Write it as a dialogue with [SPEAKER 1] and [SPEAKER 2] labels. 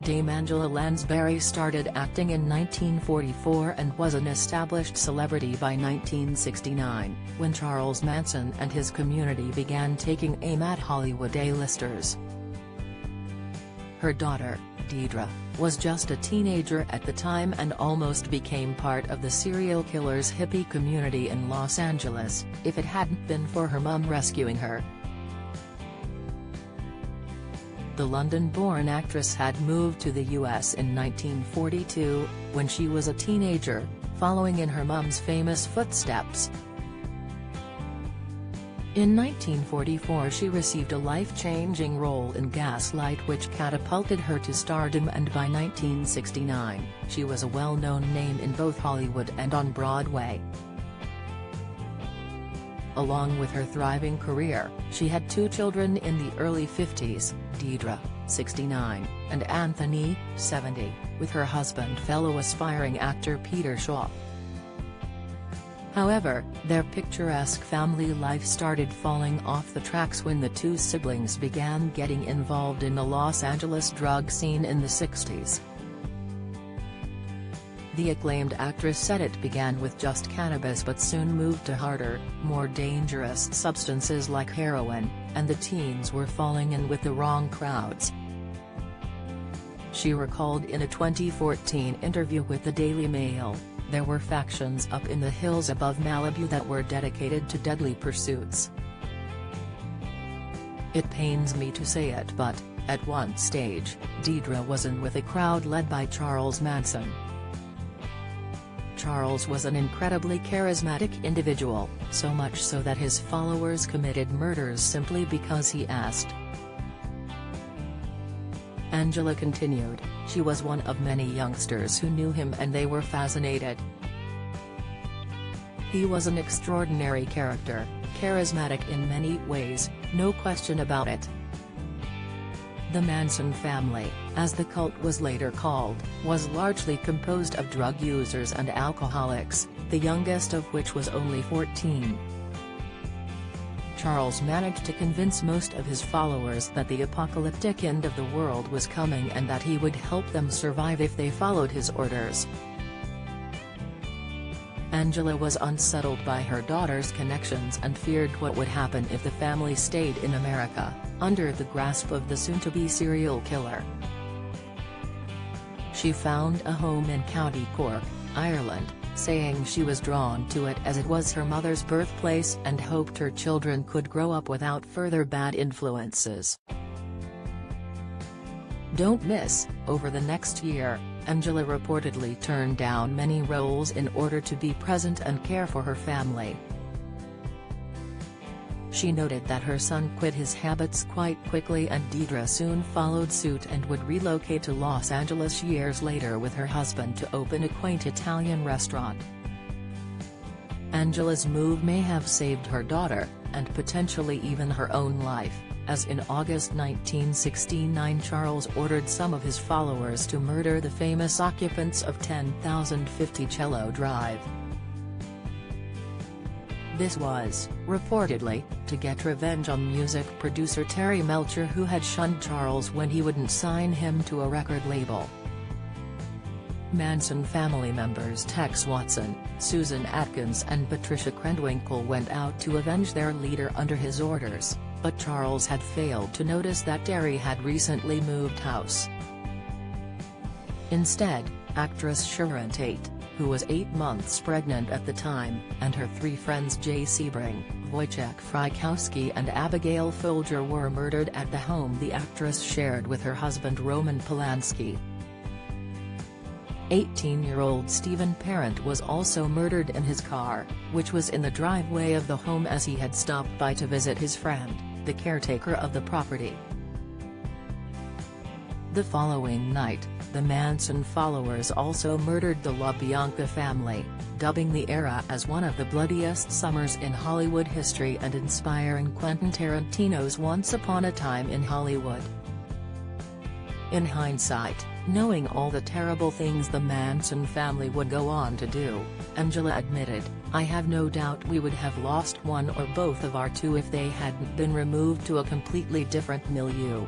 [SPEAKER 1] Dame Angela Lansbury started acting in 1944 and was an established celebrity by 1969, when Charles Manson and his community began taking aim at Hollywood A-listers. Her daughter, Deidre, was just a teenager at the time and almost became part of the serial killer's hippie community in Los Angeles, if it hadn't been for her mum rescuing her. The London-born actress had moved to the US in 1942, when she was a teenager, following in her mum's famous footsteps. In 1944 she received a life-changing role in Gaslight, which catapulted her to stardom, and by 1969, she was a well-known name in both Hollywood and on Broadway. Along with her thriving career, she had two children in the early 50s, Deidre, 69, and Anthony, 70, with her husband, fellow aspiring actor Peter Shaw. However, their picturesque family life started falling off the tracks when the two siblings began getting involved in the Los Angeles drug scene in the 60s. The acclaimed actress said it began with just cannabis but soon moved to harder, more dangerous substances like heroin, and the teens were falling in with the wrong crowds. She recalled in a 2014 interview with the Daily Mail, "There were factions up in the hills above Malibu that were dedicated to deadly pursuits. It pains me to say it, but, at one stage, Deidre was in with a crowd led by Charles Manson. Charles was an incredibly charismatic individual, so much so that his followers committed murders simply because he asked." Angela continued, "She was one of many youngsters who knew him and they were fascinated. He was an extraordinary character, charismatic in many ways, no question about it." The Manson family, as the cult was later called, was largely composed of drug users and alcoholics, the youngest of which was only 14. Charles managed to convince most of his followers that the apocalyptic end of the world was coming and that he would help them survive if they followed his orders. Angela was unsettled by her daughter's connections and feared what would happen if the family stayed in America, under the grasp of the soon-to-be serial killer. She found a home in County Cork, Ireland, saying she was drawn to it as it was her mother's birthplace and hoped her children could grow up without further bad influences. Don't miss, over the next year, Angela reportedly turned down many roles in order to be present and care for her family. She noted that her son quit his habits quite quickly and Deidre soon followed suit and would relocate to Los Angeles years later with her husband to open a quaint Italian restaurant. Angela's move may have saved her daughter, and potentially even her own life, as in August 1969 Charles ordered some of his followers to murder the famous occupants of 10,050 Cello Drive. This was, reportedly, to get revenge on music producer Terry Melcher, who had shunned Charles when he wouldn't sign him to a record label. Manson family members Tex Watson, Susan Atkins and Patricia Krenwinkel went out to avenge their leader under his orders, but Charles had failed to notice that Terry had recently moved house. Instead, actress Sharon Tate, who was 8 months pregnant at the time, and her 3 friends Jay Sebring, Wojciech Frykowski and Abigail Folger were murdered at the home the actress shared with her husband Roman Polanski. 18-year-old Stephen Parent was also murdered in his car, which was in the driveway of the home as he had stopped by to visit his friend, the caretaker of the property. The following night, the Manson followers also murdered the LaBianca family, dubbing the era as one of the bloodiest summers in Hollywood history and inspiring Quentin Tarantino's Once Upon a Time in Hollywood. In hindsight, knowing all the terrible things the Manson family would go on to do, Angela admitted, "I have no doubt we would have lost one or both of our two if they hadn't been removed to a completely different milieu."